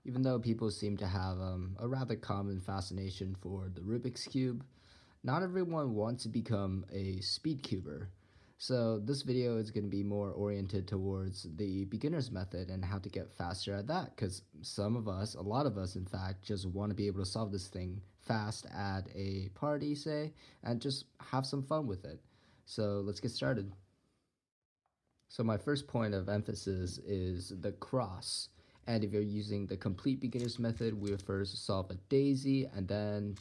Even though people seem to have a rather common fascination for the Rubik's Cube, not everyone wants to become a speed cuber. So this video is going to be more oriented towards the beginner's method and how to get faster at that, because some of us, a lot of us in fact, just want to be able to solve this thing fast at a party, say, and just have some fun with it. So let's get started. So my first point of emphasis is the cross. And if you're using the complete beginner's method, we'll first solve a daisy and then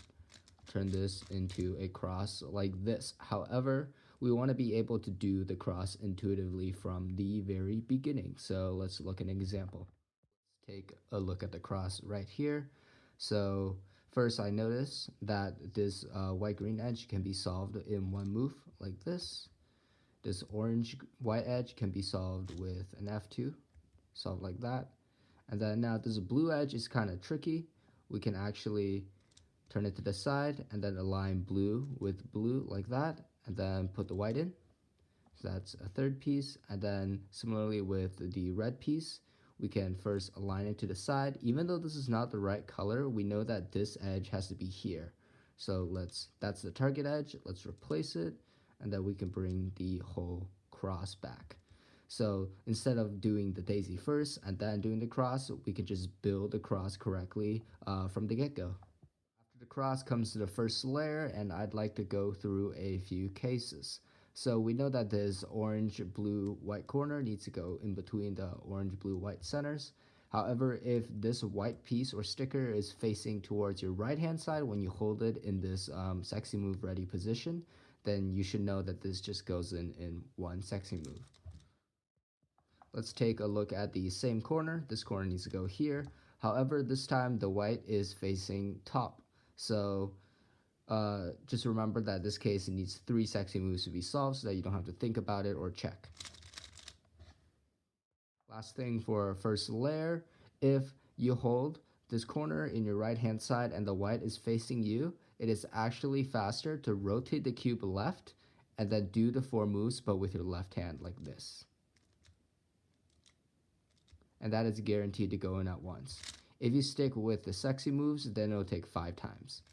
turn this into a cross like this. However, we want to be able to do the cross intuitively from the very beginning. So let's look at an example. Let's take a look at the cross right here. So first I notice that this white-green edge can be solved in one move like this. This orange-white edge can be solved with an F2, solved like that. And then now this blue edge is kind of tricky. We can actually turn it to the side and then align blue with blue like that, and then put the white in. So that's a third piece. And then similarly with the red piece, we can first align it to the side. Even though this is not the right color, we know that this edge has to be here. So that's the target edge. Let's replace it, and then we can bring the whole cross back. So instead of doing the daisy first and then doing the cross, we can just build the cross correctly from the get-go. After the cross comes to the first layer, and I'd like to go through a few cases. So we know that this orange, blue, white corner needs to go in between the orange, blue, white centers. However, if this white piece or sticker is facing towards your right hand side when you hold it in this sexy move ready position, then you should know that this just goes in one sexy move. Let's take a look at the same corner. This corner needs to go here. However, this time the white is facing top. So just remember that in this case it needs 3 sexy moves to be solved so that you don't have to think about it or check. Last thing for our first layer, if you hold this corner in your right hand side and the white is facing you, it is actually faster to rotate the cube left and then do the 4 moves but with your left hand like this. And that is guaranteed to go in at once. If you stick with the sexy moves, then it'll take 5 times.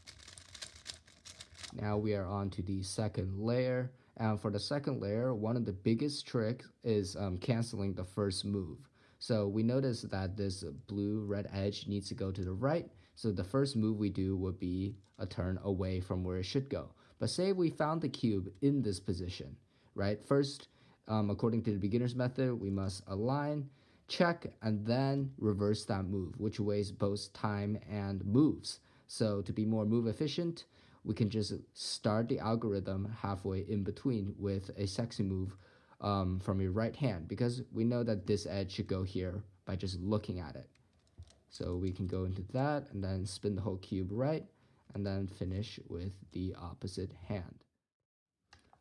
Now we are on to the second layer. And for the second layer, one of the biggest tricks is canceling the first move. So we notice that this blue-red edge needs to go to the right. So the first move we do would be a turn away from where it should go. But say we found the cube in this position, right? First, according to the beginner's method, we must align, check, and then reverse that move, which wastes both time and moves. So to be more move efficient, we can just start the algorithm halfway in between with a sexy move from your right hand, because we know that this edge should go here by just looking at it. So we can go into that and then spin the whole cube right, and then finish with the opposite hand.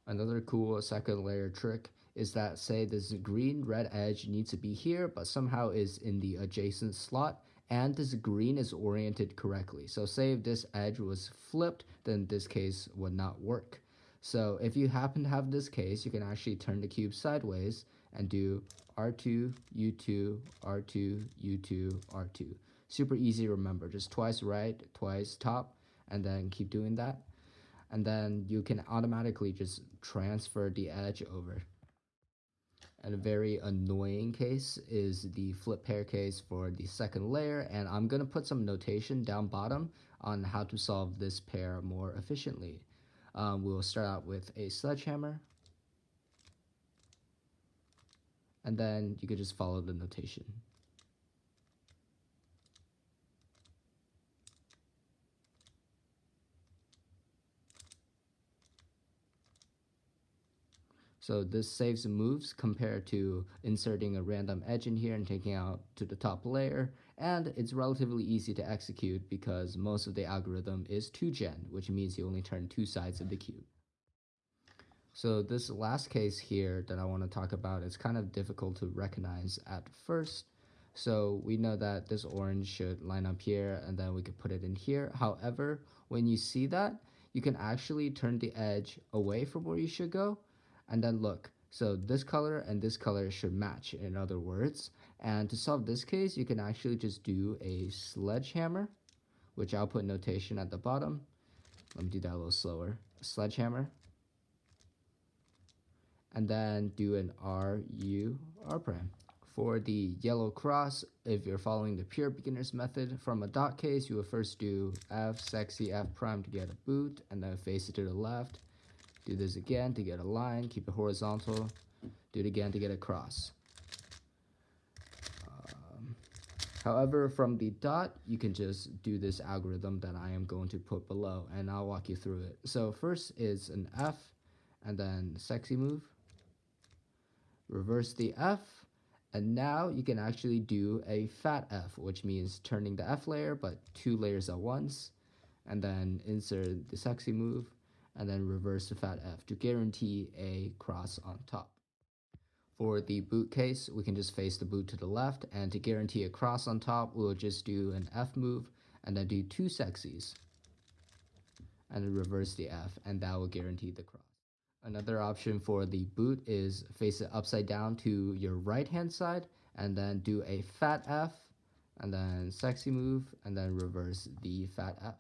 Another cool second layer trick is that, say this green red edge needs to be here but somehow is in the adjacent slot, and this green is oriented correctly. So say if this edge was flipped, then this case would not work. So if you happen to have this case, you can actually turn the cube sideways and do R2, U2, R2, U2, R2. Super easy to remember, just twice right, twice top, and then keep doing that. And then you can automatically just transfer the edge over. And a very annoying case is the flip pair case for the second layer, and I'm going to put some notation down bottom on how to solve this pair more efficiently. We'll start out with a sledgehammer, and then you could just follow the notation. So this saves moves compared to inserting a random edge in here and taking out to the top layer, and it's relatively easy to execute because most of the algorithm is 2gen, which means you only turn 2 sides of the cube. So this last case here that I want to talk about is kind of difficult to recognize at first. So we know that this orange should line up here and then we could put it in here. However, when you see that, you can actually turn the edge away from where you should go. And then look, so this color and this color should match, in other words, And to solve this case, you can actually just do a sledgehammer, which I'll put notation at the bottom. Let me do that a little slower. Sledgehammer. And then do an R prime. For the yellow cross, if you're following the pure beginner's method, from a dot case, you will first do F, sexy F prime to get a boot, and then face it to the left. Do this again to get a line, keep it horizontal. Do it again to get a cross. However, from the dot, you can just do this algorithm that I am going to put below, and I'll walk you through it. So first is an F, and then sexy move. Reverse the F, and now you can actually do a fat F, which means turning the F layer, but 2 layers at once, and then insert the sexy move, and then reverse the fat F to guarantee a cross on top. For the boot case, we can just face the boot to the left, and to guarantee a cross on top, we'll just do an F move, and then do 2 sexies, and then reverse the F, and that will guarantee the cross. Another option for the boot is face it upside down to your right hand side, and then do a fat F, and then sexy move, and then reverse the fat F.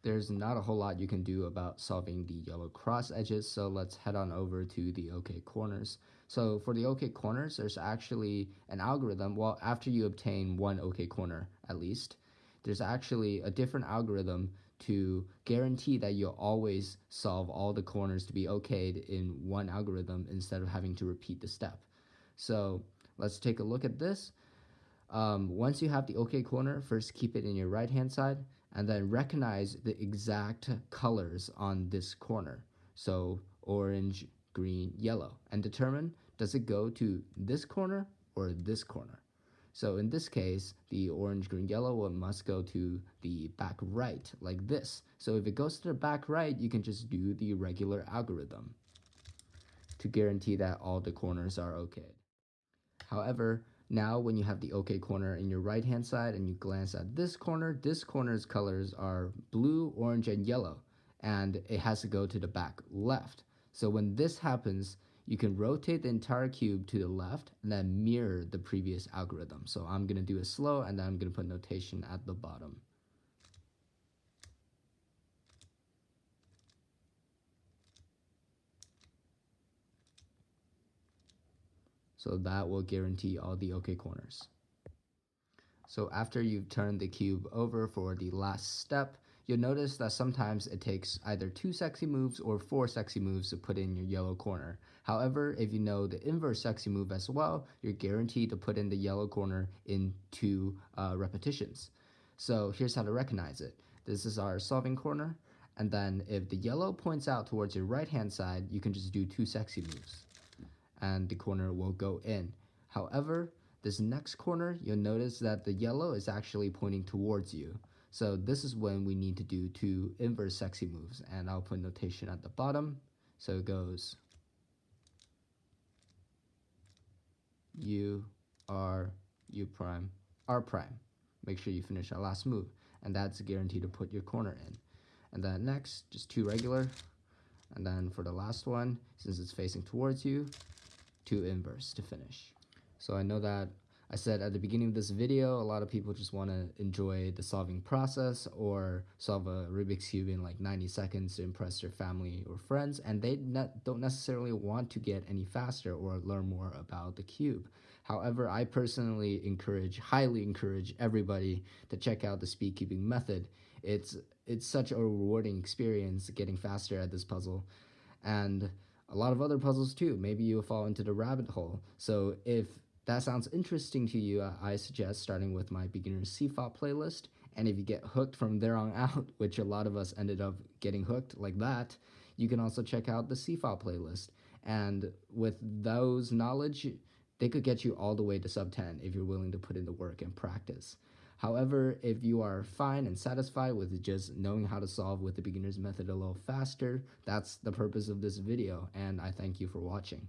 There's not a whole lot you can do about solving the yellow cross edges, so let's head on over to the OK corners. So for the OK corners, there's actually an algorithm. Well, after you obtain one OK corner at least, there's actually a different algorithm to guarantee that you'll always solve all the corners to be okayed in one algorithm instead of having to repeat the step. So let's take a look at this. Once you have the OK corner, first keep it in your right hand side, and then recognize the exact colors on this corner. So orange, green, yellow, and determine, does it go to this corner or this corner? So in this case, the orange, green, yellow one must go to the back right, like this. So if it goes to the back right, you can just do the regular algorithm to guarantee that all the corners are okay. However, now when you have the OK corner in your right hand side and you glance at this corner's colors are blue, orange, and yellow, and it has to go to the back left. So when this happens, you can rotate the entire cube to the left and then mirror the previous algorithm. So I'm going to do it slow, and then I'm going to put notation at the bottom. So that will guarantee all the OK corners. So after you've turned the cube over for the last step, you'll notice that sometimes it takes either 2 sexy moves or 4 sexy moves to put in your yellow corner. However, if you know the inverse sexy move as well, you're guaranteed to put in the yellow corner in 2 repetitions. So here's how to recognize it. This is our solving corner, and then if the yellow points out towards your right hand side, you can just do 2 sexy moves, and the corner will go in. However, this next corner, you'll notice that the yellow is actually pointing towards you. So this is when we need to do 2 inverse sexy moves, and I'll put notation at the bottom. So it goes U, R, U prime, R prime. Make sure you finish that last move, and that's guaranteed to put your corner in. And then next, just 2 regular, and then for the last one, since it's facing towards you, 2 inverse to finish. So I know that I said at the beginning of this video, a lot of people just want to enjoy the solving process or solve a Rubik's Cube in like 90 seconds to impress their family or friends, and they don't necessarily want to get any faster or learn more about the cube. However, I personally highly encourage everybody to check out the speedcubing method. It's such a rewarding experience getting faster at this puzzle, and a lot of other puzzles too. Maybe you'll fall into the rabbit hole. So if that sounds interesting to you, I suggest starting with my beginner CFOP playlist. And if you get hooked from there on out, which a lot of us ended up getting hooked like that, you can also check out the CFOP playlist. And with those knowledge, they could get you all the way to sub 10 if you're willing to put in the work and practice. However, if you are fine and satisfied with just knowing how to solve with the beginner's method a little faster, that's the purpose of this video, and I thank you for watching.